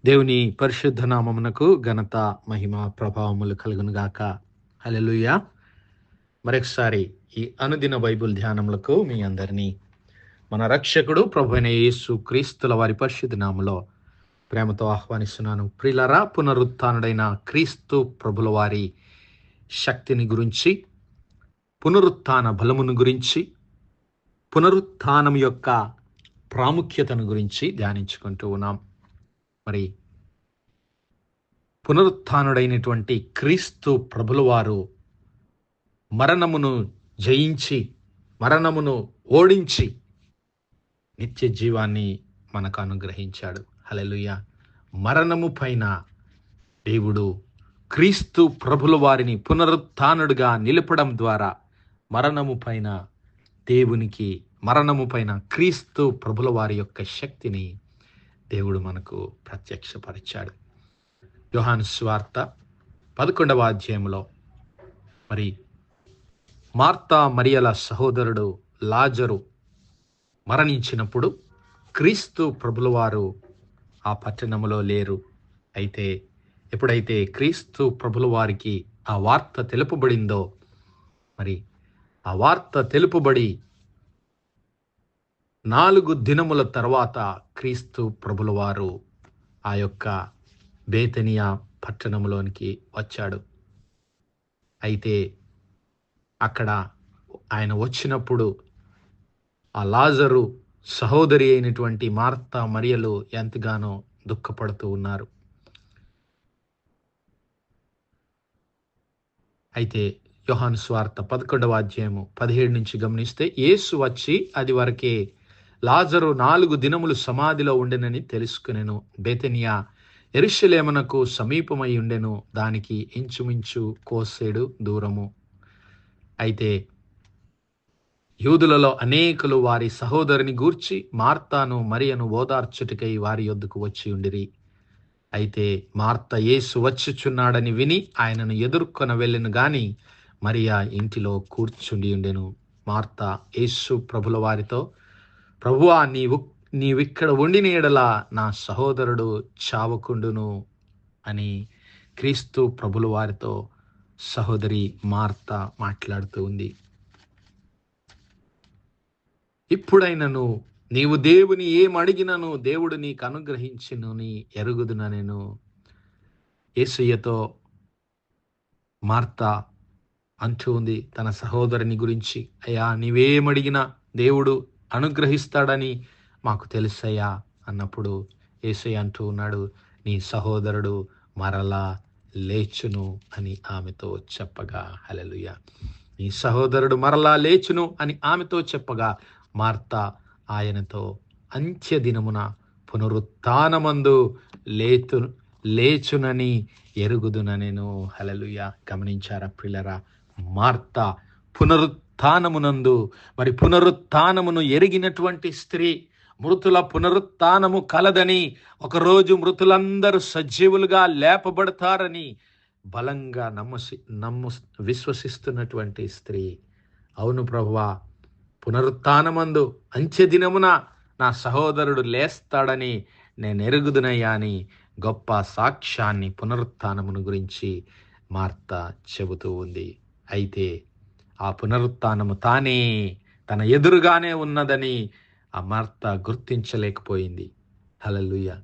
దేవుని పరిశుద్ధ నామమునకు ఘనత మహిమ ప్రభావములు కలుగును గాక. హల్లెలూయా. మరొకసారి ఈ అనుదిన బైబిల్ ధ్యానములకు మీ అందరినీ మన రక్షకుడు ప్రభువైన యేసు క్రీస్తుల వారి పరిశుద్ధ నామములో ప్రేమతో ఆహ్వానిస్తున్నాను. ప్రియులారా, పునరుత్థానుడైన క్రీస్తు ప్రభుల వారి శక్తిని గురించి, పునరుత్థాన బలమును గురించి, పునరుత్థానం యొక్క ప్రాముఖ్యతను గురించి ధ్యానించుకుంటూ ఉన్నాం. మరి పునరుత్థానుడైనటువంటి క్రీస్తు ప్రభుల వారు మరణమును జయించి, మరణమును ఓడించి నిత్య జీవాన్ని మనకు అనుగ్రహించాడు. హల్లెలూయా. మరణము పైన దేవుడు క్రీస్తు ప్రభుల వారిని పునరుత్థానుడిగా నిలపడం ద్వారా మరణము పైన క్రీస్తు ప్రభుల వారి యొక్క శక్తిని దేవుడు మనకు ప్రత్యక్షపరిచాడు. యోహాను సువార్త 11వ అధ్యాయంలో మరి మార్తా మరియల సహోదరుడు లాజరు మరణించినప్పుడు క్రీస్తు ప్రభుల వారు ఆ పట్టణములో లేరు. అయితే ఎప్పుడైతే క్రీస్తు ప్రభుల వారికి ఆ వార్త తెలుపబడిందో, మరి ఆ వార్త తెలుపబడి 4 దినముల తర్వాత క్రీస్తు ప్రభుల వారు ఆ యొక్క బేతనియా పట్టణంలోనికి వచ్చాడు. అయితే అక్కడ ఆయన వచ్చినప్పుడు ఆ లాజరు సహోదరి అయినటువంటి మార్తా మరియలు ఎంతగానో దుఃఖపడుతూ ఉన్నారు. అయితే యోహాను సువార్త 11వ అధ్యాయము 17 నుంచి గమనిస్తే, యేసు వచ్చి అది వరకే లాజరు 4 దినములు సమాధిలో ఉండెనని తెలుసుకునెను. బేతనియా యెరూషలేమునకు సమీపమై ఉండెను, దానికి ఇంచుమించు కోసేడు దూరము. అయితే యూదులలో అనేకులు వారి సహోదరుని గూర్చి మార్తాను మరియను ఓదార్చుటకై వారి యొద్దకు వచ్చి ఉండిరి. అయితే మార్త యేసు వచ్చుచున్నాడని విని ఆయనను ఎదుర్కొన వెళ్ళెను గాని మరియా ఇంటిలో కూర్చుండి ఉండెను. మార్త యేసు ప్రభుల వారితో, ప్రభువా, నీవిక్కడ ఉండిన ఎడల నా సహోదరుడు చావకుండును అని క్రీస్తు ప్రభుల వారితో సహోదరి మార్త మాట్లాడుతూ ఉంది. ఇప్పుడైనను నీవు దేవుని ఏమడిగినను దేవుడు నీకు అనుగ్రహించునని ఎరుగుదున. నేను యేసయ్యతో మార్త అంటూ ఉంది తన సహోదరుని గురించి, అయ్యా, నీవేమడిగినా దేవుడు అనుగ్రహిస్తాడని మాకు తెలుసయ్యా అన్నప్పుడు యేసయ్య అంటూ ఉన్నాడు, నీ సహోదరుడు మరలా లేచును అని ఆమెతో చెప్పగా. హల్లెలూయా. నీ సహోదరుడు మరలా లేచును అని ఆమెతో చెప్పగా మార్త ఆయనతో, అంత్య దినమున పునరుత్థానమందు లేచునని ఎరుగుదున నేను. హల్లెలూయా. గమనించారా ప్రియులారా? మార్త పునరుత్థానమునందు, మరి పునరుత్థానమును ఎరిగినటువంటి స్త్రీ, మృతుల పునరుత్థానము కలదని, ఒకరోజు మృతులందరూ సజీవులుగా లేపబడతారని బలంగా విశ్వసిస్తున్నటువంటి స్త్రీ. అవును ప్రభువా, పునరుత్థానమందు అంత్యదినమున నా సహోదరుడు లేస్తాడని నేను ఎరుగుదునయ్యా అని గొప్ప సాక్ష్యాన్ని పునరుత్థానమును గురించి మార్త చెబుతూ ఉంది. అయితే ఆ పునరుత్థానము తానే తన ఎదురుగానే ఉన్నదని ఆ మార్త గుర్తించలేకపోయింది. హల్లెలూయా.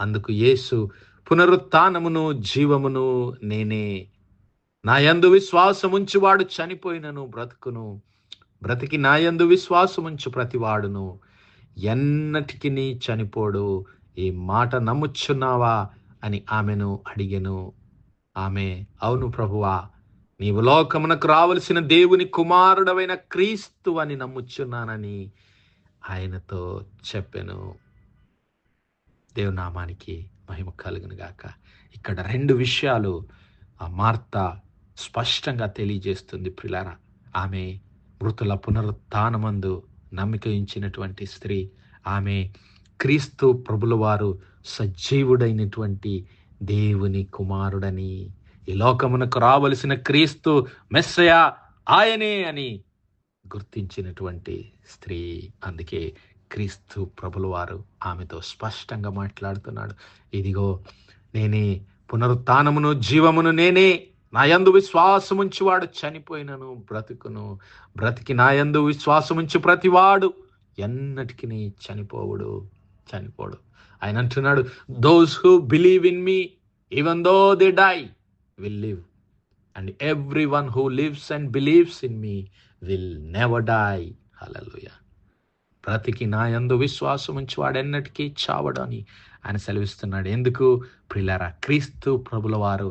అందుకు యేసు, పునరుత్థానమును జీవమును నేనే, నా యందు విశ్వాసముంచువాడు చనిపోయినను బ్రతుకును, బ్రతికి నా యందు విశ్వాసముంచు ప్రతివాడును ఎన్నటికి చనిపోడు. ఈ మాట నమ్ముచున్నావా అని ఆమెను అడిగెను. ఆమె, అవును ప్రభువా, నీవు లోకమునకు రావలసిన దేవుని కుమారుడవైన క్రీస్తు అని నమ్ముచున్నానని ఆయనతో చెప్పెను. దేవునామానికి మహిమ కలుగును గాక. ఇక్కడ 2 విషయాలు ఆ మార్త స్పష్టంగా తెలియజేస్తుంది ప్రియులారా. ఆమె మృతుల పునరుత్థానమందు నమ్మిక ఉంచినటువంటి స్త్రీ. ఆమె క్రీస్తు ప్రభుల వారు సజీవుడైనటువంటి దేవుని కుమారుడని, ఈ లోకమునకు రావలసిన క్రీస్తు మెస్సయా ఆయనే అని గుర్తించినటువంటి స్త్రీ. అందుకే క్రీస్తు ప్రభుల వారు ఆమెతో స్పష్టంగా మాట్లాడుతున్నాడు. ఇదిగో నేనే పునరుత్థానమును జీవమును, నేనే. నా యందు విశ్వాసముంచువాడు చనిపోయినను బ్రతుకును, బ్రతికి నా యందు విశ్వాసముంచు ప్రతివాడు ఎన్నటికి చనిపోడు. ఆయన అంటున్నాడు, those who believe in me even though they die will live, and every one who lives and believes in me will never die. Hallelujah. బ్రతికి నా యందు విశ్వాసం ఉంచి వాడెన్నటికీ చావడు అని ఆయన సెలవిస్తున్నాడు. ఎందుకు ప్రియులారా? క్రీస్తు ప్రభుల వారు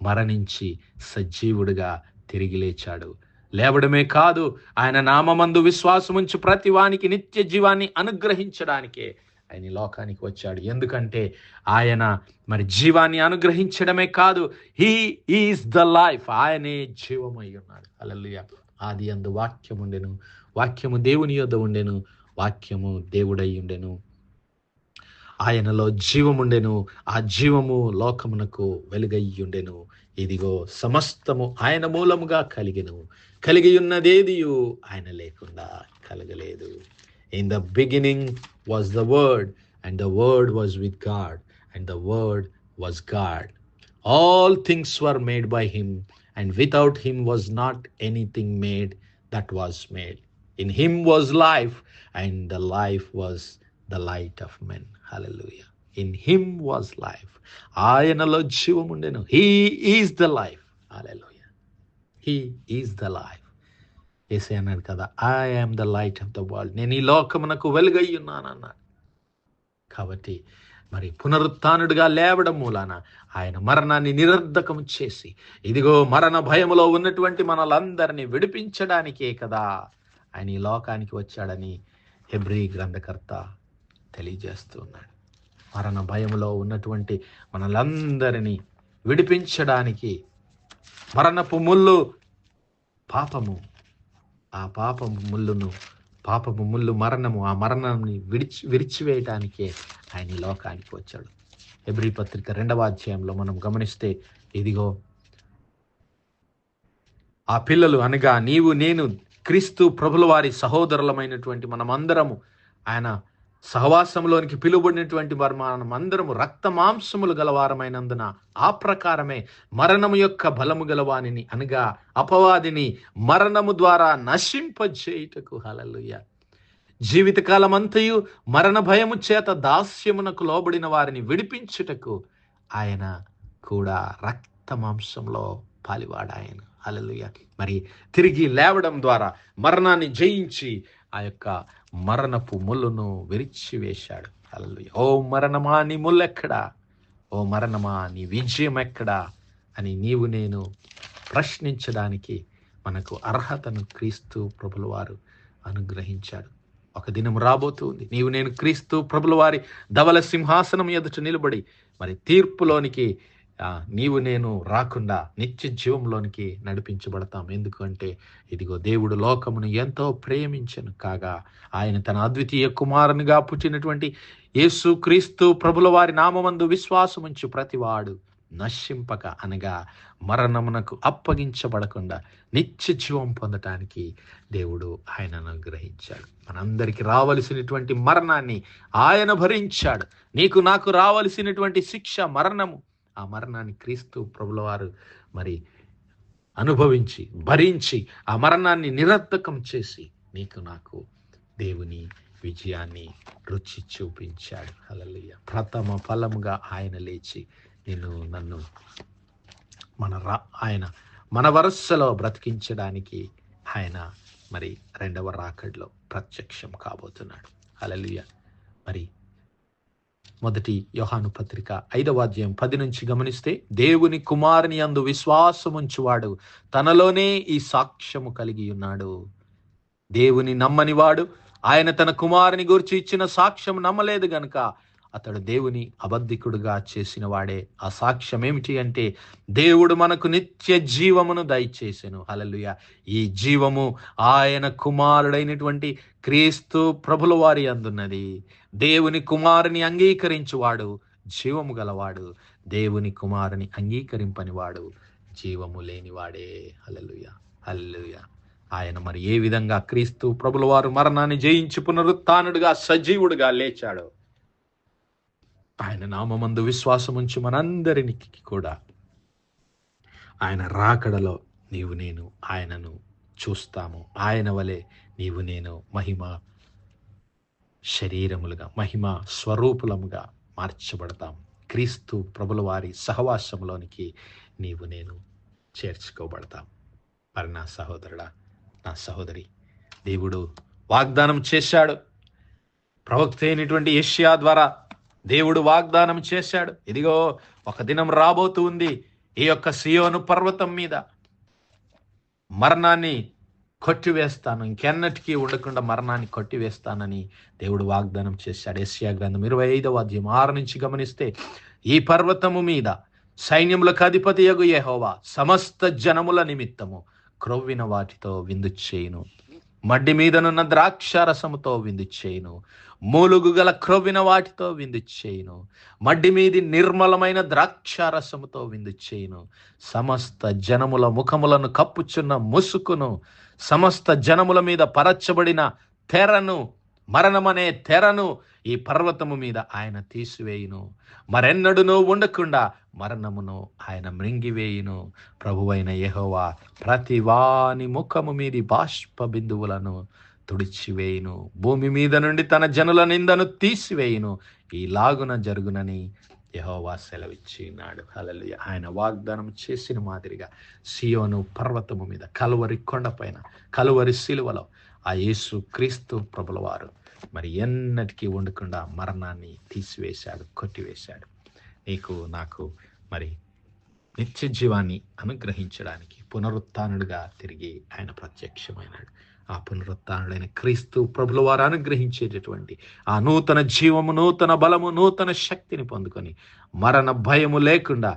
మరణించి సజీవుడిగా తిరిగి లేచాడు. లేవడమే కాదు, ఆయన నామమందు విశ్వాసముంచి ప్రతి వానికి నిత్య జీవాన్ని అనుగ్రహించడానికే ఆయన ఈ లోకానికి వచ్చాడు. ఎందుకంటే ఆయన మరి జీవాన్ని అనుగ్రహించడమే కాదు, హీ ఈజ్ ద లైఫ్. ఆయనే జీవమై ఉన్నాడు. హల్లెలూయా. ఆది యందు వాక్యం ఉండెను, వాక్యము దేవుని యొద్ద ఉండెను, వాక్యము దేవుడై ఉండెను, ఆయనలో జీవముండెను, ఆ జీవము లోకమునకు వెలుగై ఉండెను. ఇదిగో సమస్తము ఆయన మూలముగా కలిగి ఉన్నదేదియు ఆయన లేకుండా కలగలేదు. In the beginning was the word, and the word was with God, and the word was God. All things were made by him, and without him was not anything made that was made. In him was life, and the life was the light of men. Hallelujah. In him was life. ఆయనలో జీవం ఉండెను. He is the life. Hallelujah. He is the life. యేసయ్య అన్నాడు కదా, I am the light of the world. నేను ఈ లోకమునకు వెలుగై ఉన్నాను అన్నాడు. కాబట్టి మరి పునరుత్థానుడిగా లేవడం మూలాన ఆయన మరణాన్ని నిరర్ధకం చేసి, ఇదిగో మరణ భయములో ఉన్నటువంటి మనలందరినీ విడిపించడానికే కదా ఆయన ఈ లోకానికి వచ్చాడని హెబ్రీ గ్రంథకర్త తెలియజేస్తూ ఉన్నాడు. మరణ భయములో ఉన్నటువంటి మనలందరినీ విడిపించడానికి మరణపు ముళ్ళు పాపము, ఆ పాపము ముళ్ళు మరణము, ఆ మరణాన్ని విరిచివేయటానికే ఆయన ఈ లోకానికి వచ్చాడు. హెబ్రీ పత్రిక 2వ అధ్యాయంలో మనం గమనిస్తే, ఇదిగో ఆ పిల్లలు అనగా నీవు నేను క్రీస్తు ప్రభుల వారి సహోదరులమైనటువంటి మనమందరము ఆయన సహవాసంలోనికి పిలువబడినటువంటి మనమందరము రక్త మాంసములు గలవారమైనందున ఆ ప్రకారమే మరణము యొక్క బలము గలవానిని అనగా అపవాదిని మరణము ద్వారా నశింపజేయుటకు, హల్లెలూయా, జీవితకాలమంతయు మరణ భయము చేత దాస్యమునకు లోబడిన వారిని విడిపించుటకు ఆయన కూడా రక్త మాంసంలో పాలివాడాయన. హల్లెలూయా. మరి తిరిగి లేవడం ద్వారా మరణాన్ని జయించి ఆ యొక్క మరణపు ముళ్ళును విరిచివేశాడు. హల్లెలూయా. ఓ మరణమా నీ ముల్లెక్కడా, ఓ మరణమా నీ విజయం ఎక్కడా అని నీవు నేను ప్రశ్నించడానికి మనకు అర్హతను క్రీస్తు ప్రభుల వారు అనుగ్రహించాడు. ఒక దినం రాబోతుంది, నీవు నేను క్రీస్తు ప్రభుల వారి ధవల సింహాసనం ఎదుట నిలబడి మరి తీర్పులోనికి నీవు నేను రాకుండా నిత్య జీవంలోనికి నడిపించబడతాం. ఎందుకంటే ఇదిగో దేవుడు లోకమును ఎంతో ప్రేమించెను కాగా ఆయన తన అద్వితీయ కుమారునిగా పుట్టినటువంటి యేసు క్రీస్తు ప్రభుల వారి నామమందు విశ్వాసముంచు ప్రతివాడు నశింపక అనగా మరణమునకు అప్పగించబడకుండా నిత్య జీవం పొందటానికి దేవుడు ఆయనను అనుగ్రహించాడు. మనందరికీ రావలసినటువంటి మరణాన్ని ఆయన భరించాడు. నీకు నాకు రావలసినటువంటి శిక్ష మరణము, ఆ మరణాన్ని క్రీస్తు ప్రభుల వారు మరి అనుభవించి భరించి ఆ మరణాన్ని నిరర్ధకం చేసి నీకు నాకు దేవుని విజయాన్ని రుచి చూపించాడు. హల్లెలూయా. ప్రథమ ఫలముగా ఆయన లేచి నన్ను ఆయన మన వరసలో బ్రతికించడానికి ఆయన మరి 2వ రాకడలో ప్రత్యక్షం కాబోతున్నాడు. హల్లెలూయా. మరి మొదటి యోహాను పత్రిక 5వ అధ్యాయం 10 నుంచి గమనిస్తే, దేవుని కుమారుని యందు విశ్వాసముంచువాడు తనలోనే ఈ సాక్ష్యము కలిగి ఉన్నాడు. దేవుని నమ్మనివాడు ఆయన తన కుమారుని గురించి ఇచ్చిన సాక్ష్యం నమ్మలేదు గనుక అతడు దేవుని అబద్ధికుడుగా చేసిన వాడే. ఆ సాక్ష్యం ఏమిటి అంటే, దేవుడు మనకు నిత్య జీవమును దయచేసెను. హల్లెలూయా. ఈ జీవము ఆయన కుమారుడైనటువంటి క్రీస్తు ప్రభుల వారి అందున్నది. దేవుని కుమారుని అంగీకరించువాడు జీవము గలవాడు, దేవుని కుమారుని అంగీకరింపనివాడు జీవము లేనివాడే. హల్లెలూయా. హల్లెలూయా. ఆయన మరి ఏ విధంగా క్రీస్తు ప్రభుల వారు మరణాన్ని జయించి పునరుత్థానుడుగా సజీవుడుగా లేచాడో, ఆయన నామమందు విశ్వాసముంచి మనందరికి కూడా ఆయన రాకడలో నీవు నేను ఆయనను చూస్తాము. ఆయన వలె నీవు నేను మహిమ శరీరములుగా, మహిమ స్వరూపులముగా మార్చబడతాం. క్రీస్తు ప్రభుల వారి సహవాసంలోనికి నీవు నేను చేర్చుకోబడతాం. మరి నా సహోదరుడా, నా సహోదరి, దేవుడు వాగ్దానం చేశాడు. ప్రవక్త అయినటువంటి యెషయా ద్వారా దేవుడు వాగ్దానం చేశాడు. ఇదిగో ఒక దినం రాబోతూ ఉంది, ఈ యొక్క సియోను పర్వతం మీద మరణాన్ని కొట్టివేస్తాను, ఇంకెన్నటికీ ఉండకుండా మరణాన్ని కొట్టివేస్తానని దేవుడు వాగ్దానం చేశాడు. యెషయా గ్రంథం 25వ అధ్యాయం 6 నుంచి గమనిస్తే, ఈ పర్వతము మీద సైన్యములకు అధిపతియగు యెహోవా సమస్త జనముల నిమిత్తము క్రొవ్విన వాటితో విందు చేయును, మడ్డి మీదనున్న ద్రాక్షారసముతో విందు చేయును, మూలుగు గల క్రొవ్విన వాటితో విందు చేయును, మడ్డి మీది నిర్మలమైన ద్రాక్షారసముతో విందు చేయును, సమస్త జనముల ముఖములను కప్పుచున్న ముసుకును, సమస్త జనముల మీద పరచబడిన తెరను, మరణమనే తెరను ఈ పర్వతము మీద ఆయన తీసివేయును, మరెన్నడును ఉండకుండా మరణమును ఆయన మృంగివేయును. ప్రభువైన యెహోవా ప్రతి వాని ముఖము మీది బాష్ప బిందువులను తుడిచివేయును, భూమి మీద నుండి తన జనుల నిందను తీసివేయును. ఈలాగున జరుగునని యెహోవా సెలవిచ్చినాడు. హల్లెలూయా. ఆయన వాగ్దానం చేసిన మాదిరిగా సియోను పర్వతము మీద, కలువరి కొండపైన, కలువరి శిలువలో ఆ యేసు క్రీస్తు ప్రభుల వారు మరి ఎన్నటికీ ఉండకుండా మరణాన్ని తీసివేశాడు, కొట్టివేశాడు. నీకు నాకు మరి నిత్య జీవాన్ని అనుగ్రహించడానికి పునరుత్థానుడిగా తిరిగి ఆయన ప్రత్యక్షమైనాడు. ఆ పునరుత్థానుడైన క్రీస్తు ప్రభుల వారు అనుగ్రహించేటటువంటి ఆ నూతన జీవము, నూతన బలము, నూతన శక్తిని పొందుకొని మరణ భయము లేకుండా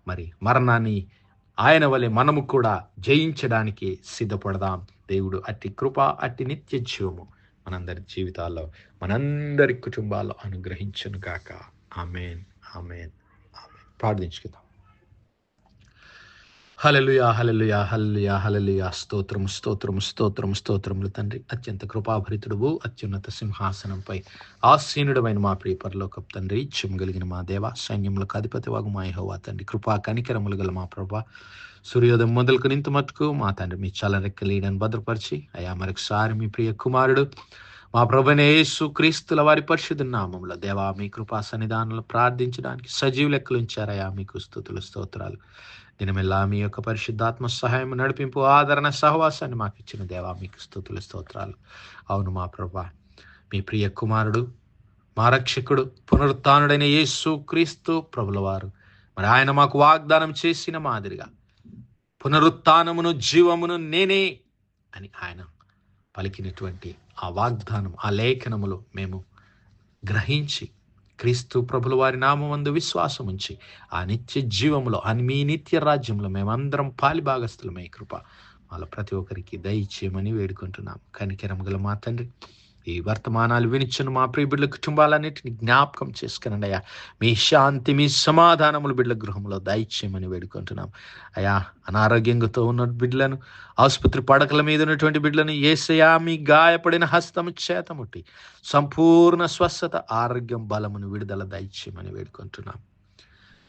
మరి మరణాన్ని ఆయన వలె మనము కూడా జయించడానికి సిద్ధపడదాం. దేవుడు అట్టి కృప, అట్టి నిత్య జీవము మనందరి జీవితాల్లో, మనందరి కుటుంబాల్లో అనుగ్రహించును గాక. ఆమేన్, ఆమేన్, ఆమేన్. ప్రార్థించుకుందాం. హల్లెలూయా, హల్లెలూయా, హల్లెలూయా, హల్లెలూయా. స్తోత్రము, స్తోత్రము, స్తోత్రము, స్తోత్రములు తండ్రి. అత్యంత కృపాభరితుడువు, అత్యున్నత సింహాసనంపై ఆసీనుడమైన మా ప్రియ పరలోకపు తండ్రి, ఇచ్చమగలిగిన మా దేవ, సైన్యములకు అధిపతివాగు మా యెహోవా తండ్రి, కృపా కనికరములు గల మా ప్రభా, సూర్యోదయం మొదలుకొని ఇంత మట్టుకు మా తండ్రి మీ చల్లరెక్కలీడని భద్రపరిచి అయా మరొకసారి మీ ప్రియ కుమారుడు మా ప్రభువైన యేసు క్రీస్తుల వారి పరిశుద్ధ నామములో దేవా మీ కృపా సన్నిధానంలో ప్రార్థించడానికి సజీవ లెక్కలు ఉంచారయా. మీకు స్తుతులు, స్తోత్రాలు. దినమెల్లా మీ యొక్క పరిశుద్ధాత్మ సహాయం, నడిపింపు, ఆదరణ, సహవాసాన్ని మాకు ఇచ్చిన దేవా మీకు స్తుతులు, స్తోత్రాలు. అవును మా ప్రభా, మీ ప్రియ కుమారుడు, మా రక్షకుడు, పునరుత్థానుడైన యేసు క్రీస్తు ప్రభుల వారు మరి ఆయన మాకు వాగ్దానం చేసిన మాదిరిగా పునరుత్థానమును, జీవమును నేనే అని ఆయన పలికినటువంటి ఆ వాగ్దానం, ఆ లేఖనములు మేము గ్రహించి క్రీస్తు ప్రభుల వారి నామమందు విశ్వాసం ఉంచి ఆ నిత్య జీవములో, మీ నిత్య రాజ్యంలో మేమందరం పాలిభాగస్తులమై కృప వాళ్ళ ప్రతి ఒక్కరికి దయచేయమని వేడుకుంటున్నాం. కనికరం గల మా తండ్రి, ఈ వర్తమానాలు వినిచ్చిన మా ప్రియ బిడ్డల కుటుంబాలన్నింటినీ జ్ఞాపకం చేసుకునండి అయ్యా. మీ శాంతి, మీ సమాధానములు బిడ్డల గృహంలో దయచేయమని వేడుకుంటున్నాం అయ్యా. అనారోగ్యంతో ఉన్న బిడ్డలను, ఆసుపత్రి పడకల మీద ఉన్నటువంటి బిడ్డలను యేసయ్యా మీ గాయపడిన హస్తము చేత ముట్టి సంపూర్ణ స్వస్థత, ఆరోగ్యం, బలమును, విడుదల దయచేయమని వేడుకుంటున్నాం.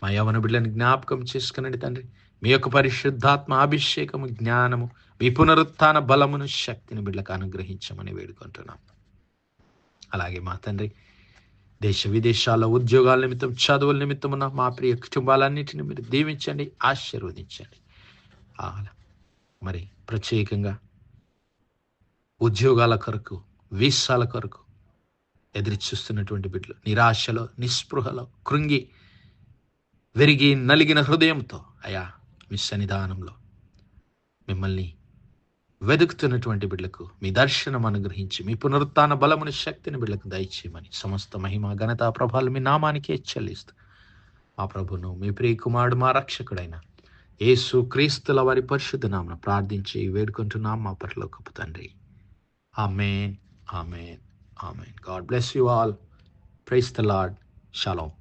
మా యవన బిడ్డలను జ్ఞాపకం చేసుకునండి తండ్రి. మీ యొక్క పరిశుద్ధాత్మ అభిషేకము, జ్ఞానము, మీ పునరుత్థాన బలమును, శక్తిని బిడ్డలకు అనుగ్రహించమని వేడుకుంటున్నాం. అలాగే మా తండ్రి, దేశ విదేశాల్లో ఉద్యోగాల నిమిత్తం, చదువుల నిమిత్తం ఉన్న మా ప్రియ కుటుంబాలన్నింటినీ మీరు దీవించండి, ఆశీర్వదించండి. మరి ప్రత్యేకంగా ఉద్యోగాల కొరకు, వీసాల కొరకు ఎదురు చూస్తున్నటువంటి బిడ్డలు, నిరాశలో, నిస్పృహలో, కృంగి విరిగి నలిగిన హృదయంతో అయా మీ సన్నిధానంలో మిమ్మల్ని వెతుకుతున్నటువంటి బిడ్డలకు మీ దర్శనం అనుగ్రహించి మీ పునరుత్థాన బలముని, శక్తిని బిడ్డలకు దయచేయమని సమస్త మహిమ, ఘనత, ప్రభావాలు మీ నామానికే చెల్లిస్తూ మా ప్రభును, మీ ప్రియ కుమారుడు, మా రక్షకుడైన యేసు క్రీస్తుల వారి పరిశుద్ధ నామమున ప్రార్థించి వేడుకుంటున్నాం మా పరలోకపు తండ్రి. Amen, amen, amen. God bless you all. Praise the Lord. Shalom.